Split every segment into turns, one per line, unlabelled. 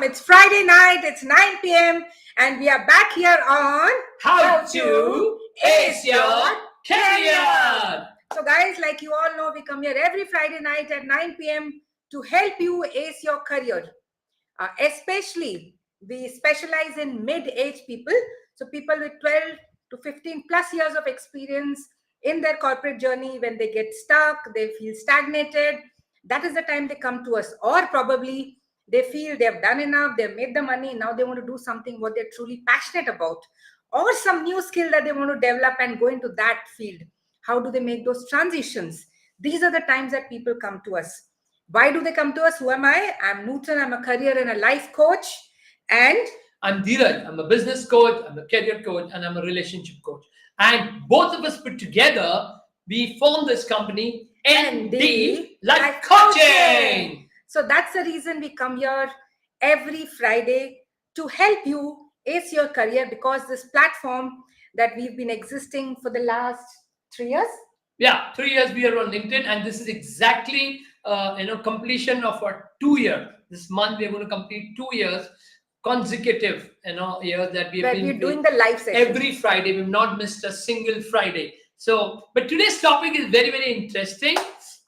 welcome. It's Friday night, it's 9 p.m. and we are back here on
How to Ace Your Career.
So guys, like you all know, we come here every Friday night at 9 p.m. to help you ace your career. Especially, we specialize in mid-age people. So people with 12 to 15 plus years of experience in their corporate journey. When they get stuck, they feel stagnated. That is the time they come to us. Or probably they feel they have done enough, they've made the money, now they want to do something what they're truly passionate about. Or some new skill that they want to develop and go into that field. How do they make those transitions? These are the times that people come to us. Why do they come to us? Who am I? I'm Newton. I'm a career and a life coach. And
I'm Dheeraj. I'm a business coach, I'm a career coach, and I'm a relationship coach. And both of us put together, we formed this company, ND Life Coaching.
So that's the reason we come here every Friday to help you ace your career, because this platform that we've been existing for the last 3 years.
Yeah, 3 years we are on LinkedIn, and this is exactly completion of our 2 year. This month we are going to complete 2 years consecutive years that we've been
doing the live session
every Friday. We've not missed a single Friday. So, but today's topic is very, very interesting.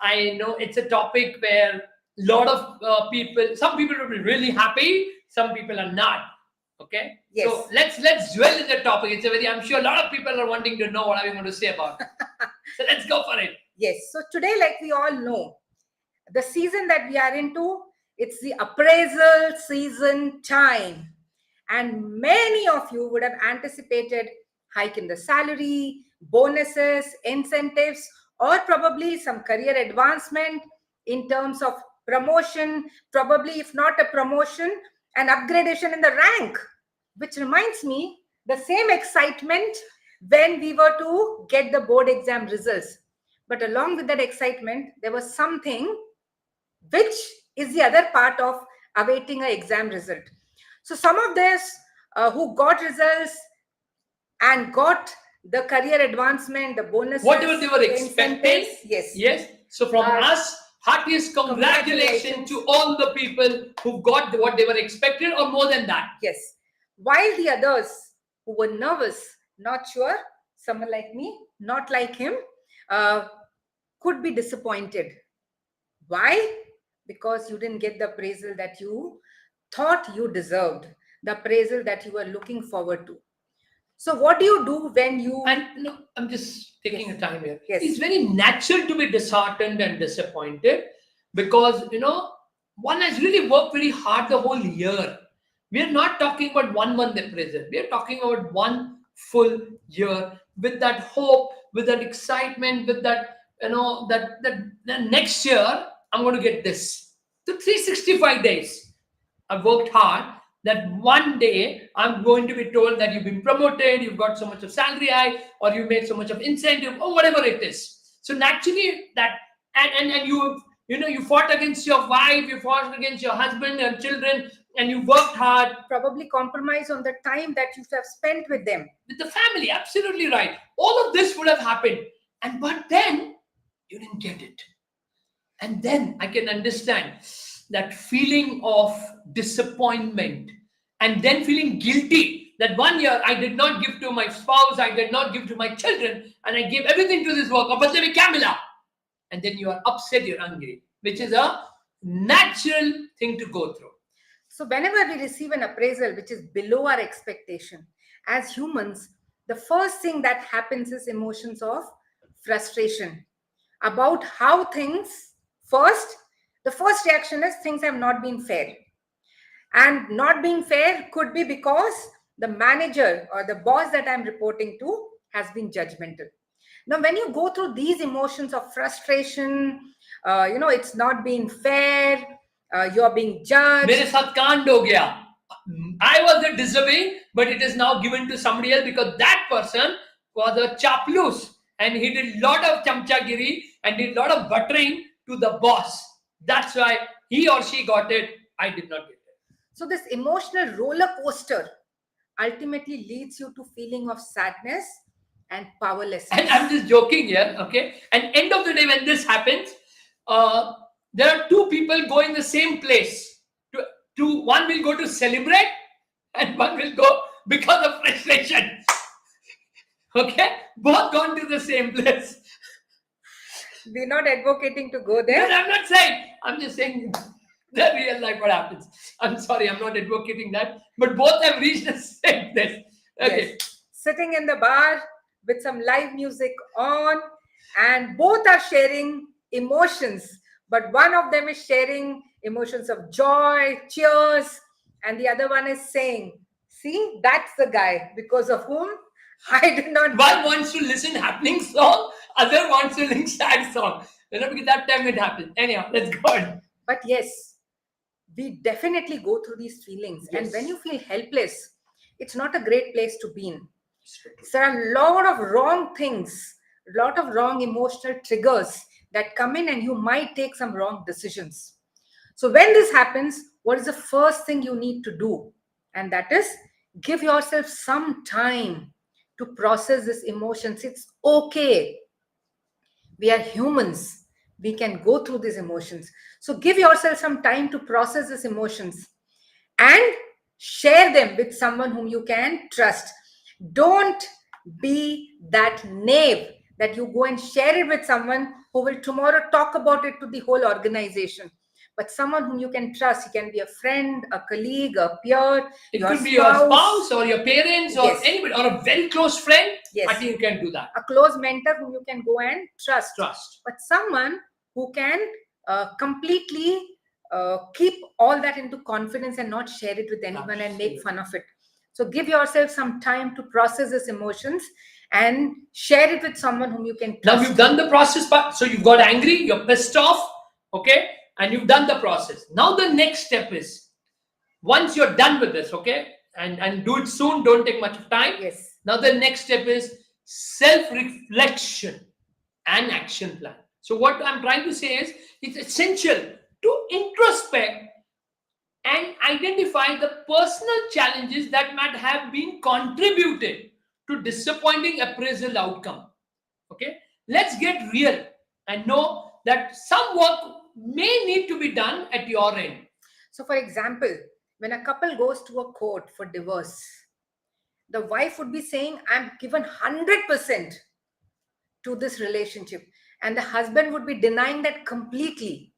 I know it's a topic where a lot of people, some people will be really happy, some people are not. Okay.
Yes.
So let's dwell in the topic. It's a very, I'm sure a lot of people are wanting to know what are we going to say about it. So let's go for it.
Yes. So today, like we all know, the season that we are into, it's the appraisal season time. And many of you would have anticipated hike in the salary, bonuses, incentives, or probably some career advancement in terms of promotion, probably if not a promotion, an upgradation in the rank. Which reminds me, the same excitement when we were to get the board exam results. But along with that excitement, there was something which is the other part of awaiting an exam result. So some of this who got results and got the career advancement, the bonuses,
whatever they were expecting.
Yes.
So from us, heartiest congratulations to all the people who got what they were expected or more than that.
Yes. While the others who were nervous, not sure, someone like me, not like him, could be disappointed. Why? Because you didn't get the appraisal that you thought you deserved, the appraisal that you were looking forward to. So what do you do when you...
And no, I'm just taking a time here.
Yes.
It's very natural to be disheartened and disappointed because, one has really worked very hard the whole year. We are not talking about 1 month appraisal. We are talking about 1 full year with that hope, with that excitement, with that, that next year, I'm going to get this. So 365 days, I've worked hard that one day I'm going to be told that you've been promoted, you've got so much of salary hike, or you made so much of incentive, or whatever it is. So naturally that, and you fought against your wife, you fought against your husband and children, and you worked hard.
Probably compromise on the time that you have spent with them.
With the family, absolutely right. All of this would have happened. But then you didn't get it. And then I can understand that feeling of disappointment and then feeling guilty that 1 year I did not give to my spouse, I did not give to my children, and I gave everything to this work. And then you are upset, you're angry, which is a natural thing to go through.
So whenever we receive an appraisal which is below our expectation, as humans, the first thing that happens is emotions of frustration about how things, the first reaction is things have not been fair. And not being fair could be because the manager or the boss that I'm reporting to has been judgmental. Now, when you go through these emotions of frustration, it's not being fair, you're being judged.
Mere saath kaand ho gaya. I was the deserving, but it is now given to somebody else because that person was a chaplus and he did a lot of chamchagiri and did a lot of buttering to the boss. That's why he or she got it. I did not get it.
So this emotional roller coaster ultimately leads you to feeling of sadness and powerlessness.
And I'm just joking here, okay? And end of the day, when this happens, there are 2 people going the same place one will go to celebrate, and one will go because of frustration. Okay, both gone to the same place.
We're not advocating to go
No,
there.
I'm not saying. I'm just saying the real life what happens. I'm sorry, I'm not advocating that, but both have reached the same place. Okay.
Yes. Sitting in the bar with some live music on, and both are sharing emotions, but one of them is sharing emotions of joy, cheers, and the other one is saying, see, that's the guy because of whom I did not.
One wants to listen happening song, other wants to listen sad song. Because that time it happens. Anyhow, let's go on.
But yes, we definitely go through these feelings. And when
Yes.
you feel helpless, it's not a great place to be in. There are a lot of wrong things, a lot of wrong emotional triggers that come in, and you might take some wrong decisions. So, when this happens, what is the first thing you need to do? And that is give yourself some time to process these emotions. It's okay. We are humans. We can go through these emotions. So, give yourself some time to process these emotions and share them with someone whom you can trust. Don't be that knave that you go and share it with someone who will tomorrow talk about it to the whole organization. But someone whom you can trust. He can be a friend, a colleague, a peer,
It
your
could be your
spouse,
spouse or your parents or
Yes.
anybody or a very close friend. I
yes,
think you can do that.
a close mentor whom you can go and trust.
Trust.
But someone who can completely keep all that into confidence and not share it with anyone and make fun of it. So give yourself some time to process these emotions and share it with someone whom you can
Now
trust.
you've done the process part. So you've got angry, you're pissed off, okay, and you've done the process. Now the next step is once you're done with this, okay, and do it soon. Don't take much of time.
Yes.
Now the next step is self-reflection and action plan. So what I'm trying to say is it's essential to introspect and identify the personal challenges that might have been contributed to disappointing appraisal outcome. Okay, let's get real and know that some work may need to be done at your end.
So, for example, when a couple goes to a court for divorce, the wife would be saying, I'm given 100% to this relationship, and the husband would be denying that completely.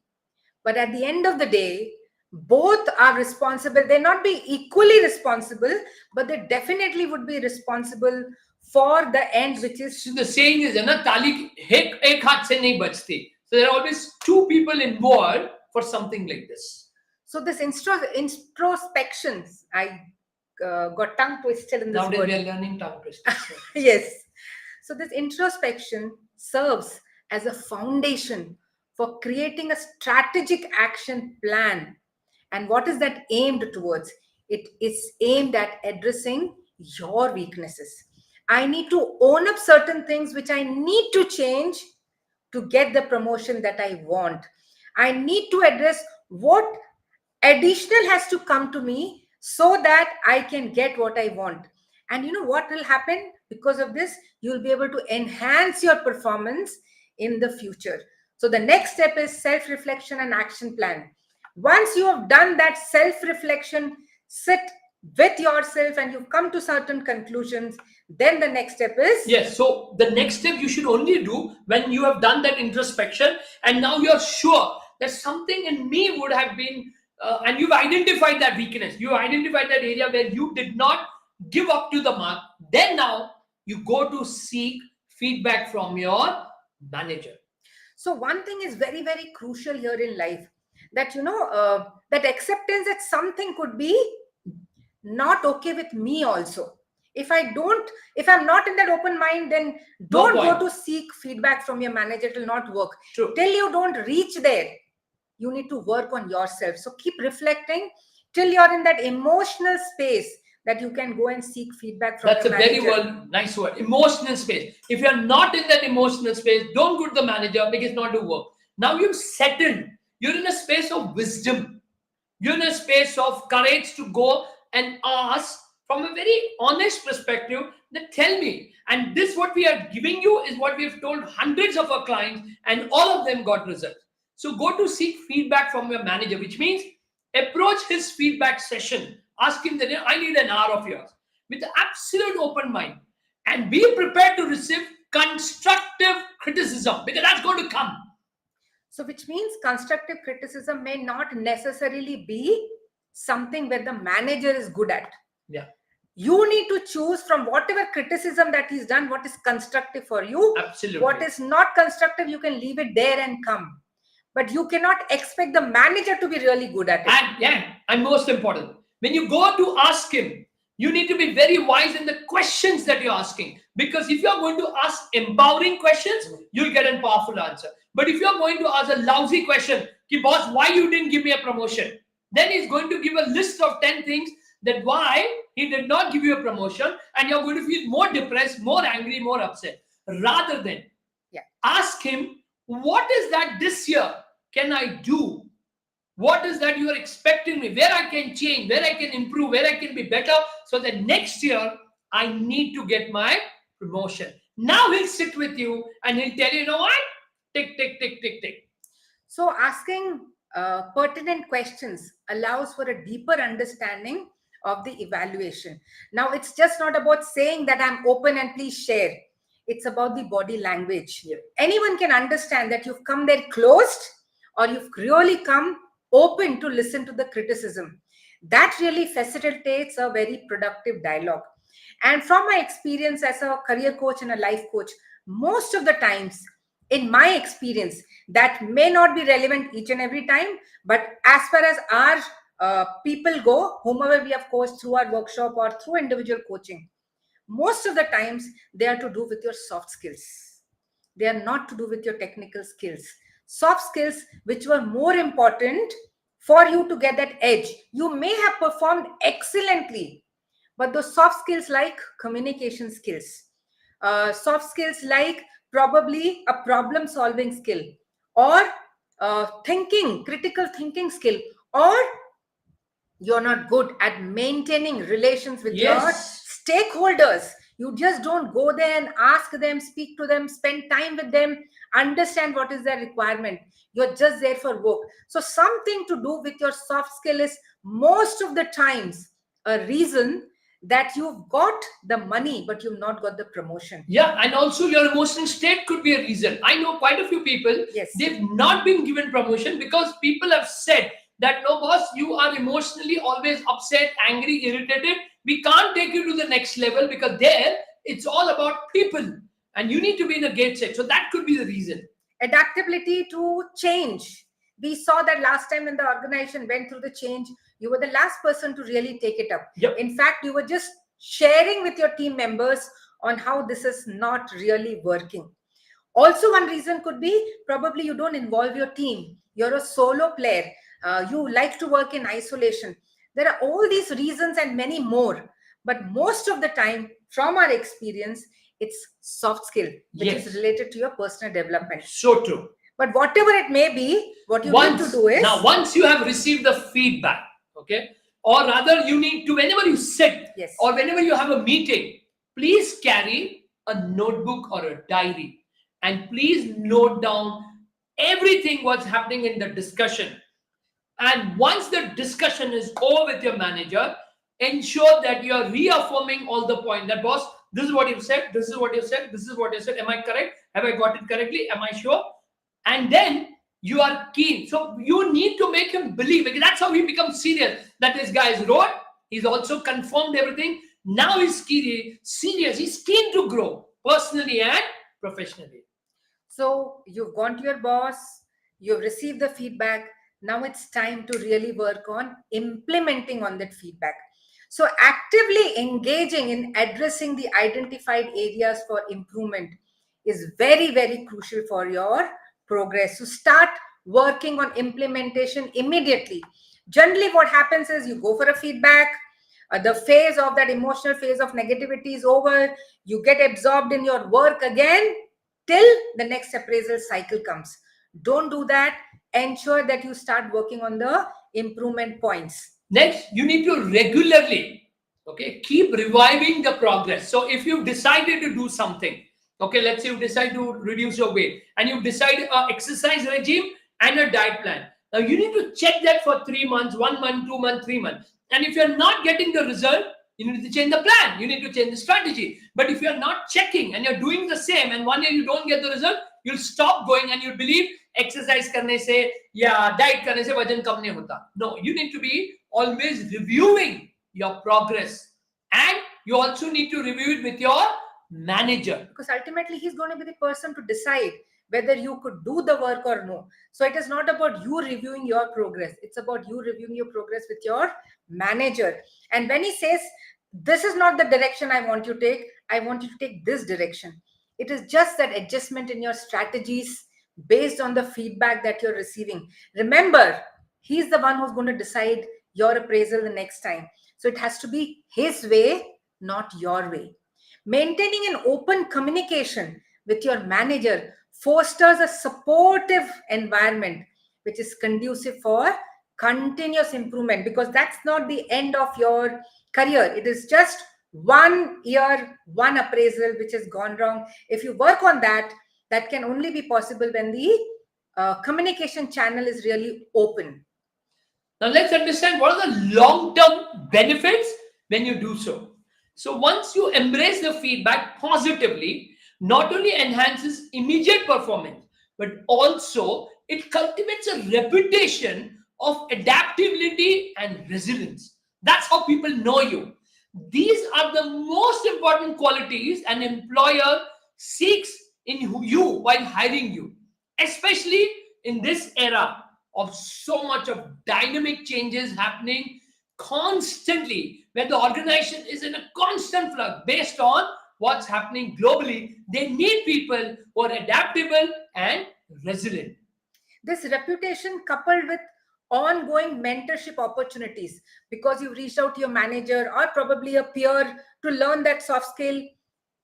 But at the end of the day, both are responsible. They not be equally responsible, but they definitely would be responsible for the end, which is
So the saying is, na tali ek haath se nahi bajti. So there are always two people involved for something like this.
so this introspections. I got tongue twisted in this
Nowadays
word.
we are learning tongue twisters.
Yes. So this introspection serves as a foundation for creating a strategic action plan. And what is that aimed towards? It is aimed at addressing your weaknesses. I need to own up certain things which I need to change to get the promotion that I want. I need to address what additional has to come to me so that I can get what I want. And you know what will happen because of this? You'll be able to enhance your performance in the future. So the next step is self reflection and action plan. Once you have done that self reflection, sit with yourself and you've come to certain conclusions, then the next step is
Yes, so the next step you should only do when you have done that introspection and now you're sure that something in me would have been, and you've identified that weakness, you identified that area where you did not give up to the mark. Then now you go to seek feedback from your manager.
So one thing is very, very crucial here in life, that that acceptance that something could be not okay with me also. If I'm not in that open mind, then
No
don't go
point.
to seek feedback from your manager. It will not work.
True.
Till you don't reach there, you need to work on yourself. So keep reflecting till you're in that emotional space that you can go and seek feedback from
That's a
your
very
manager.
nice word. Emotional space. If you're not in that emotional space, don't go to the manager because it's not to work. Now you've settled. You're in a space of wisdom. You're in a space of courage to go and ask from a very honest perspective that tell me. And this what we are giving you is what we've told hundreds of our clients and all of them got results. So go to seek feedback from your manager, which means Approach his feedback session. Ask him that I need an hour of yours with absolute open mind, and be prepared to receive constructive criticism because that's going to come.
So, which means constructive criticism may not necessarily be something where the manager is good at.
Yeah,
You need to choose from whatever criticism that he's done, what is constructive for you.
absolutely.
What is not constructive, you can leave it there and come. But you cannot expect the manager to be really good at it.
And yeah, and most important, when you go to ask him, you need to be very wise in the questions that you're asking. Because if you're going to ask empowering questions, you'll get a powerful answer. But if you're going to ask a lousy question, ki boss, why you didn't give me a promotion? Then he's going to give a list of 10 things that why he did not give you a promotion, and you're going to feel more depressed, more angry, more upset. Rather than ask him, what is that this year can I do? What is that you are expecting me? Where I can change, where I can improve, where I can be better, so that next year I need to get my promotion. Now he'll sit with you and he'll tell you, you know what? Tick, tick, tick, tick, tick.
So, asking pertinent questions allows for a deeper understanding of the evaluation. Now, it's just not about saying that I'm open and please share. It's about the body language.
Yeah.
Anyone can understand that you've come there closed, or you've really come open to listen to the criticism. That really facilitates a very productive dialogue. And from my experience as a career coach and a life coach, most of the times, in my experience, that may not be relevant each and every time, but as far as our people go, whomever we have coached through our workshop or through individual coaching, most of the times they are to do with your soft skills. They are not to do with your technical skills. Soft skills, which were more important for you to get that edge. You may have performed excellently, but those soft skills like communication skills, soft skills like probably a problem solving skill, or critical thinking skill, or you're not good at maintaining relations with your stakeholders. You just don't go there and ask them, speak to them, spend time with them, understand what is their requirement. You're just there for work. So something to do with your soft skill is most of the times a reason that you've got the money but you've not got the promotion.
Yeah, and also your emotional state could be a reason. I know quite a few people,
Yes.
they've not been given promotion because people have said that, no boss, you are emotionally always upset, angry, irritated. We can't take you to the next level because there it's all about people and you need to be in a gate set. So that could be the reason.
Adaptability to change. We saw that last time when the organization went through the change, you were the last person to really take it up.
Yep.
In fact, you were just sharing with your team members on how this is not really working. Also, one reason could be probably you don't involve your team. You're a solo player. You like to work in isolation. There are all these reasons and many more. But most of the time, from our experience, it's soft skill, which is related to your personal development.
So true.
But whatever it may be, what you need to do is...
Now, once you have received the feedback, okay, or rather you need to, whenever you sit or whenever you have a meeting, please carry a notebook or a diary and please note down everything what's happening in the discussion. And once the discussion is over with your manager, ensure that you are reaffirming all the points. That boss, this is what you said, this is what you said, this is what you said. Am I correct? Have I got it correctly? Am I sure? And then you are keen. So you need to make him believe, because that's how he becomes serious. That this guy is wrote, he's also confirmed everything. Now he's serious, he's keen to grow personally and professionally.
So you've gone to your boss, you've received the feedback. Now it's time to really work on implementing on that feedback. So actively engaging in addressing the identified areas for improvement is very, very crucial for your progress. So start working on implementation immediately. Generally, what happens is you go for a feedback, the phase of that emotional phase of negativity is over, you get absorbed in your work again till the next appraisal cycle comes. Don't do that. Ensure that you start working on the improvement points.
Next, you need to regularly, keep reviving the progress. So if you've decided to do something, let's say you decide to reduce your weight and you decide an exercise regime and a diet plan. Now you need to check that for 3 months, 1 month, 2 months, 3 months. And if you're not getting the result, you need to change the plan. You need to change the strategy. But if you're not checking and you're doing the same, and 1 year you don't get the result, you'll stop going and you'll believe exercise करने से या diet करने से वजन कम नहीं होता. No, you need to be always reviewing your progress, and you also need to review it with your manager,
because ultimately he's going to be the person to decide whether you could do the work or no. So it is not about you reviewing your progress, it's about you reviewing your progress with your manager. And when he says, this is not the direction I want you to take, I want you to take this direction, it is just that adjustment in your strategies based on the feedback that you're receiving. Remember, he's the one who's going to decide your appraisal the next time. So it has to be his way, not your way. Maintaining an open communication with your manager fosters a supportive environment which is conducive for continuous improvement, because that's not the end of your career. It is just 1 year, one appraisal which has gone wrong. If you work on that, that can only be possible when the communication channel is really open.
Now let's understand what are the long-term benefits when you do so. So once you embrace the feedback positively, not only enhances immediate performance, but also it cultivates a reputation of adaptability and resilience. That's how people know you. These are the most important qualities an employer seeks in you while hiring you, especially in this era of so much of dynamic changes happening constantly, where the organization is in a constant flux based on what's happening globally. They need people who are adaptable and resilient.
This reputation, coupled with ongoing mentorship opportunities, because you've reached out to your manager or probably a peer to learn that soft skill,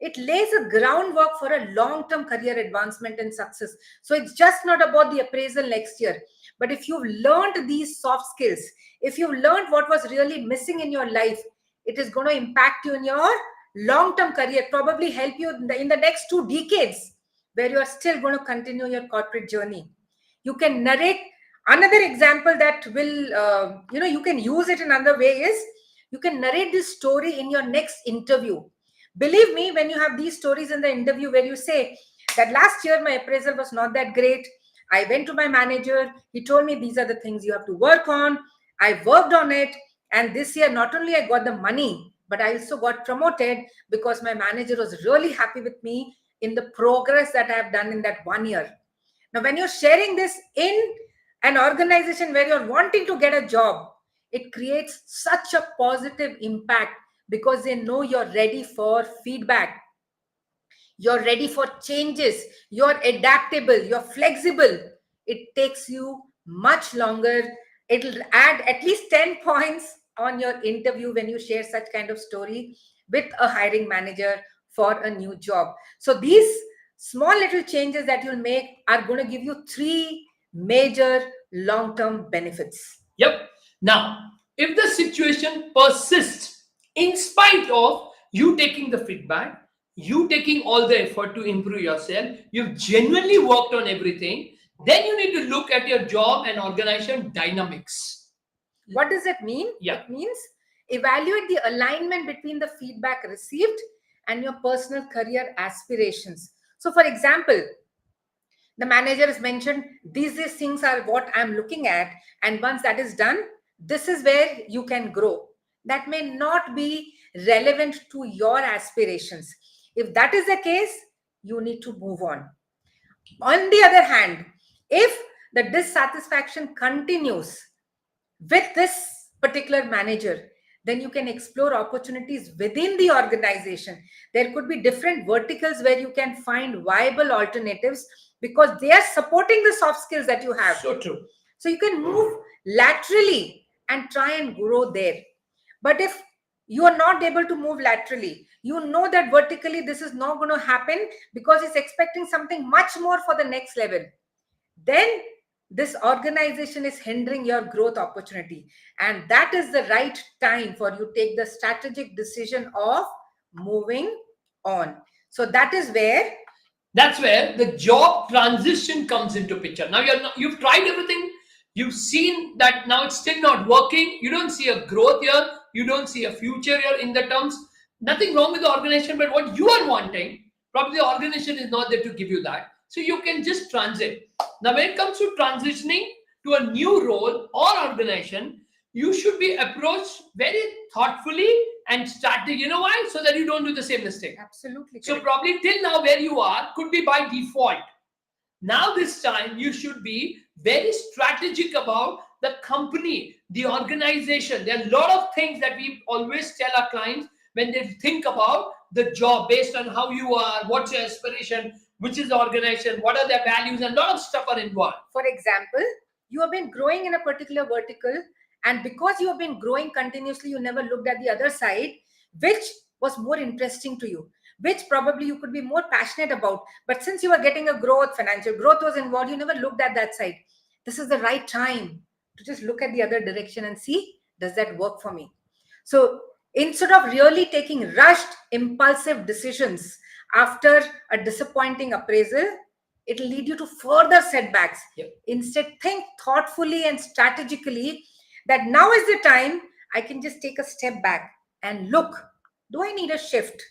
it lays a groundwork for a long-term career advancement and success. So it's just not about the appraisal next year, but if you've learned these soft skills, if you've learned what was really missing in your life, it is going to impact you in your long-term career, probably help you in the next 2 decades, where you are still going to continue your corporate journey. You can narrate. Another example that will you can use it in another way is, you can narrate this story in your next interview. Believe me, when you have these stories in the interview where you say that last year my appraisal was not that great, I went to my manager, he told me these are the things you have to work on, I worked on it, and this year not only I got the money, but I also got promoted because my manager was really happy with me in the progress that I have done in that 1 year. Now, when you're sharing this in an organization where you're wanting to get a job, it creates such a positive impact, because they know you're ready for feedback, you're ready for changes, you're adaptable, you're flexible. It takes you much longer. It'll add at least 10 points on your interview when you share such kind of story with a hiring manager for a new job. So these small little changes that you'll make are going to give you 3 major long-term benefits.
Yep. Now, if the situation persists in spite of you taking the feedback, you taking all the effort to improve yourself, you've genuinely worked on everything, then you need to look at your job and organization dynamics.
What does it mean?
Yeah.
It means evaluate the alignment between the feedback received and your personal career aspirations. So, for example, the manager has mentioned these things are what I'm looking at, and once that is done, this is where you can grow. That may not be relevant to your aspirations. If that is the case, you need to move on. On the other hand, if the dissatisfaction continues with this particular manager, then you can explore opportunities within the organization. There could be different verticals where you can find viable alternatives, because they are supporting the soft skills that you have.
So true.
So you can move laterally and try and grow there. But if you are not able to move laterally, you know that vertically this is not going to happen, because it's expecting something much more for the next level, then this organization is hindering your growth opportunity. And that is the right time for you to take the strategic decision of moving on. So that's where
the job transition comes into picture. Now you've tried everything You've seen that now it's still not working. You don't see a growth here. You don't see a future here in the terms. Nothing wrong with the organization, but what you are wanting, probably the organization is not there to give you that. So you can just transit. Now, when it comes to transitioning to a new role or organization, you should be approached very thoughtfully and strategic. You know why? So that you don't do the same mistake.
Absolutely
So
correct.
probably till now where you are could be by default. Now, this time, you should be very strategic about the company, the organization. There are a lot of things that we always tell our clients when they think about the job based on how you are, what's your aspiration, which is the organization, what are their values, and a lot of stuff are involved.
For example, you have been growing in a particular vertical, and because you have been growing continuously, you never looked at the other side, which was more interesting to you, which probably you could be more passionate about. But since you were getting a growth, financial growth was involved, you never looked at that side. This is the right time to just look at the other direction and see, does that work for me? So instead of really taking rushed, impulsive decisions after a disappointing appraisal, it'll lead you to further setbacks.
Yep.
Instead, think thoughtfully and strategically that now is the time I can just take a step back and look, do I need a shift,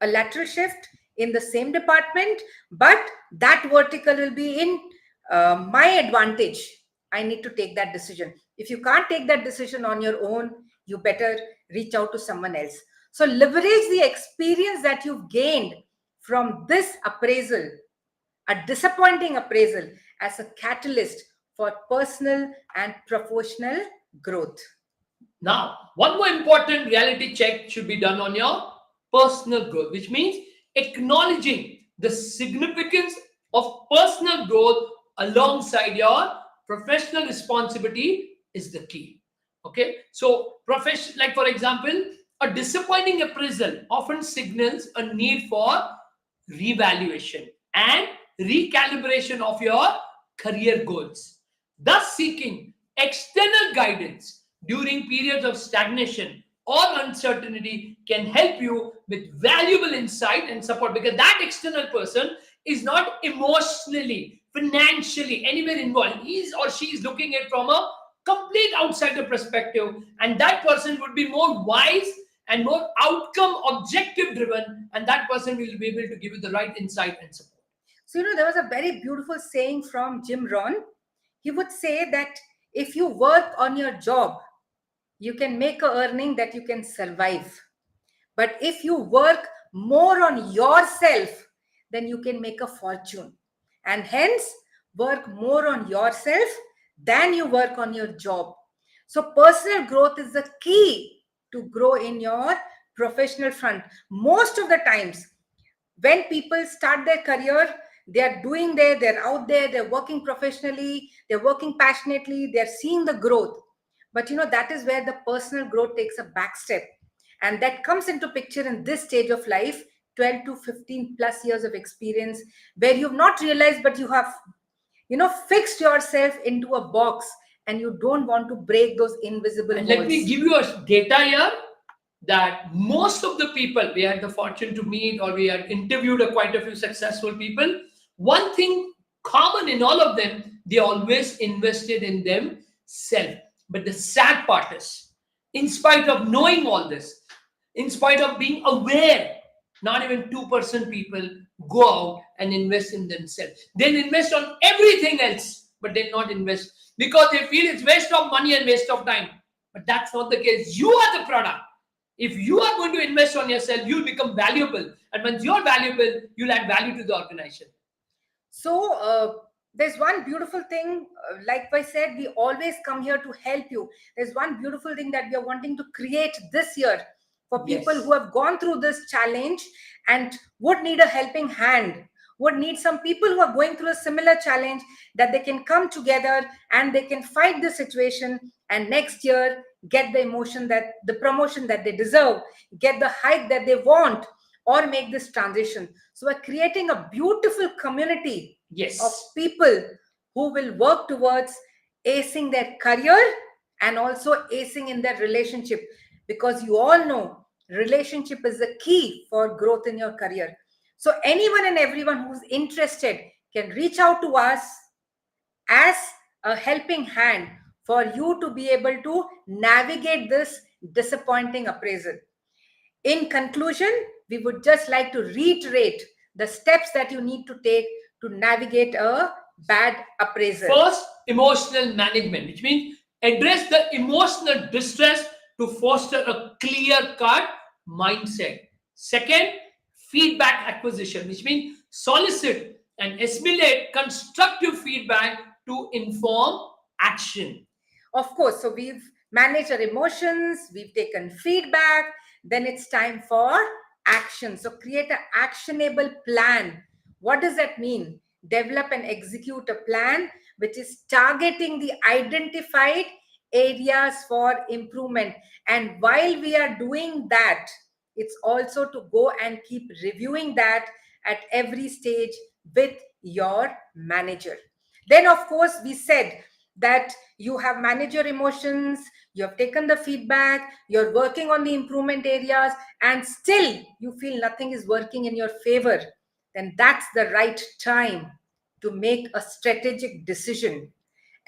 a lateral shift in the same department, but that vertical will be in my advantage. I need to take that decision. If you can't take that decision on your own, you better reach out to someone else. So leverage the experience that you've gained from this appraisal, a disappointing appraisal, as a catalyst for personal and professional growth.
Now, one more important reality check should be done on your personal growth, which means acknowledging the significance of personal growth alongside your professional responsibility is the key. Okay, so profession, like for example, a disappointing appraisal often signals a need for revaluation and recalibration of your career goals, thus seeking external guidance during periods of stagnation or uncertainty can help you with valuable insight and support, because that external person is not emotionally, financially anywhere involved. He is or she is looking at it from a complete outsider perspective, and that person would be more wise and more outcome objective driven, and that person will be able to give you the right insight and support.
So, there was a very beautiful saying from Jim Rohn. He would say that if you work on your job, you can make a earning that you can survive. But if you work more on yourself, then you can make a fortune. And hence, work more on yourself than you work on your job. So, personal growth is the key to grow in your professional front. Most of the times, when people start their career, they're out there, they're working professionally, they're working passionately, they're seeing the growth. But that is where the personal growth takes a back step, and that comes into picture in this stage of life, 12 to 15 plus years of experience, where you've not realized, but you have fixed yourself into a box, and you don't want to break those invisible
And let me
walls.
give you a data here that most of the people we had the fortune to meet, or we had interviewed quite a few successful people, one thing common in all of them, they always invested in themselves. But the sad part is, in spite of knowing all this, in spite of being aware, not even 2% people go out and invest in themselves. They'll invest on everything else, but they'll not invest because they feel it's waste of money and waste of time. But that's not the case. You are the product. If you are going to invest on yourself, you'll become valuable. And once you're valuable, you'll add value to the organization.
So, there's one beautiful thing, like I said, we always come here to help you. There's one beautiful thing that we are wanting to create this year for people
Yes.
who have gone through this challenge and would need a helping hand, would need some people who are going through a similar challenge, that they can come together and they can fight the situation, and next year get the promotion that they deserve, get the hike that they want, or make this transition. So we're creating a beautiful community of
Yes.
people who will work towards acing their career and also acing in their relationship, because you all know relationship is the key for growth in your career. So anyone and everyone who's interested can reach out to us as a helping hand for you to be able to navigate this disappointing appraisal. In conclusion, we would just like to reiterate the steps that you need to take to navigate a bad appraisal.
First, emotional management, which means address the emotional distress to foster a clear cut mindset. Second, feedback acquisition, which means solicit and assimilate constructive feedback to inform action.
Of course, so we've managed our emotions, we've taken feedback, then it's time for action. So create an actionable plan. What does that mean? Develop and execute a plan which is targeting the identified areas for improvement. And while we are doing that, it's also to go and keep reviewing that at every stage with your manager. Then, of course, we said that you have managed your emotions, you have taken the feedback, you're working on the improvement areas, and still you feel nothing is working in your favor, then that's the right time to make a strategic decision.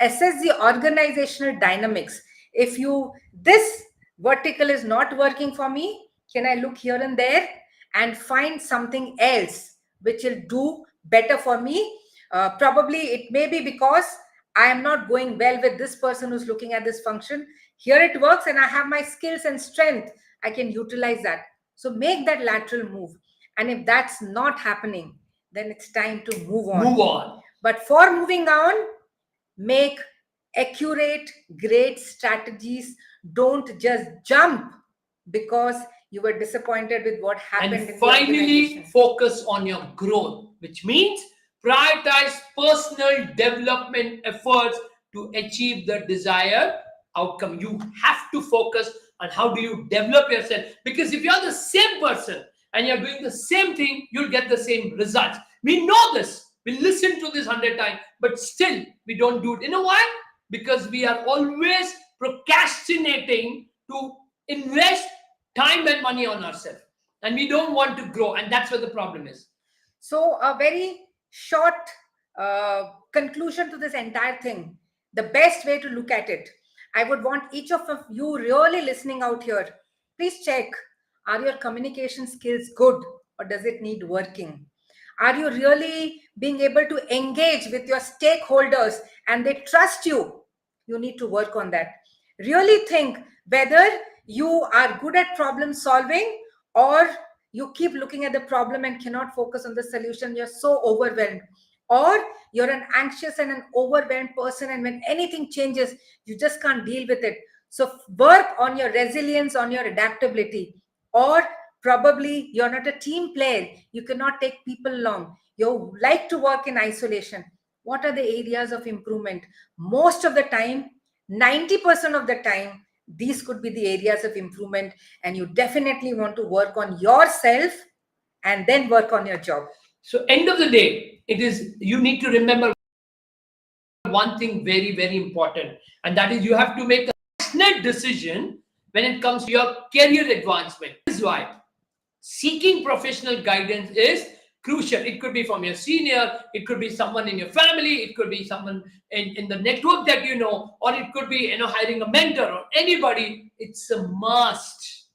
Assess the organizational dynamics. If you, this vertical is not working for me, can I look here and there and find something else which will do better for me? Probably it may be because I am not going well with this person who's looking at this function. Here it works and I have my skills and strength. I can utilize that. So make that lateral move. And if that's not happening, then it's time to move on.
Move on.
But for moving on, make accurate, great strategies. Don't just jump because you were disappointed with what happened.
And
in the
finally,
organization.
focus on your growth, which means prioritize personal development efforts to achieve the desired outcome. You have to focus on how do you develop yourself, because if you're the same person and you're doing the same thing, you'll get the same results. We know this. We listen to this 100 times, but still we don't do it. You know why? Because we are always procrastinating to invest time and money on ourselves, and we don't want to grow, and that's where the problem is.
So, a very short conclusion to this entire thing. The best way to look at it, I would want each of you really listening out here, please check, are your communication skills good or does it need working? Are you really being able to engage with your stakeholders and they trust you? You need to work on that. Really think whether you are good at problem solving or you keep looking at the problem and cannot focus on the solution. You're so overwhelmed, or you're an anxious and an overwhelmed person, and when anything changes you just can't deal with it. So work on your resilience, on your adaptability. Or probably you're not a team player, you cannot take people along, you like to work in isolation. What are the areas of improvement? Most of the time, 90% of the time, these could be the areas of improvement, and you definitely want to work on yourself and then work on your job.
So end of the day, it is, you need to remember one thing very, very important, and that is you have to make a passionate decision when it comes to your career advancement. This is why seeking professional guidance is crucial. It could be from your senior, it could be someone in your family, it could be someone in the network that you know, or it could be, you know, hiring a mentor or anybody. It's a must.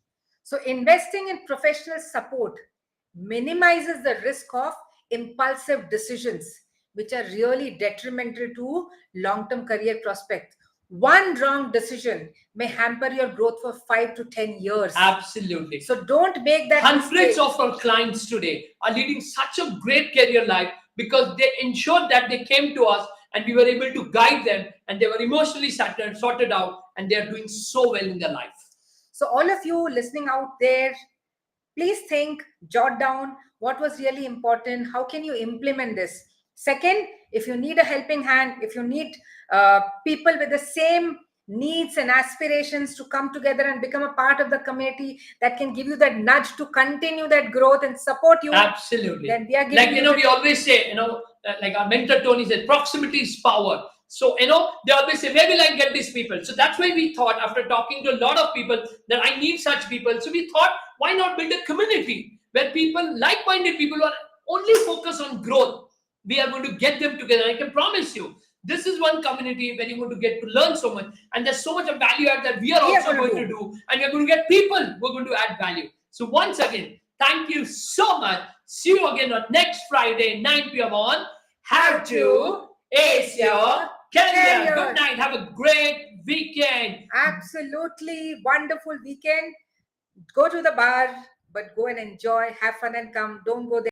So investing in professional support minimizes the risk of impulsive decisions, which are really detrimental to long-term career prospects. One wrong decision may hamper your growth for 5 to 10 years.
Absolutely.
So don't make that
Hundreds
mistake.
of our clients today are leading such a great career life because they ensured that they came to us and we were able to guide them, and they were emotionally sorted out, and they are doing so well in their life.
So all of you listening out there, please think, jot down what was really important. How can you implement this? Second, if you need a helping hand, if you need people with the same needs and aspirations to come together and become a part of the community that can give you that nudge to continue that growth and support you.
Absolutely.
Then we are giving
like, you know, we always say, you know, like our mentor Tony said, proximity is power. So, you know, they always say, where will I get these people? So that's why we thought, after talking to a lot of people, that I need such people. So we thought, why not build a community where people, like-minded people, who are only focused on growth, we are going to get them together. I can promise you, This is one community where you're going to get to learn so much, and there's so much of value add that we are
We are
also
going to
going to
do.
do, and you're going to get people who are going to add value. So once again, thank you so much. See you again on next Friday, 9 p.m. on How to Ace Your Career. Good night. Have a great weekend.
Absolutely wonderful weekend. Go to the bar, but go and enjoy, have fun and come. Don't go there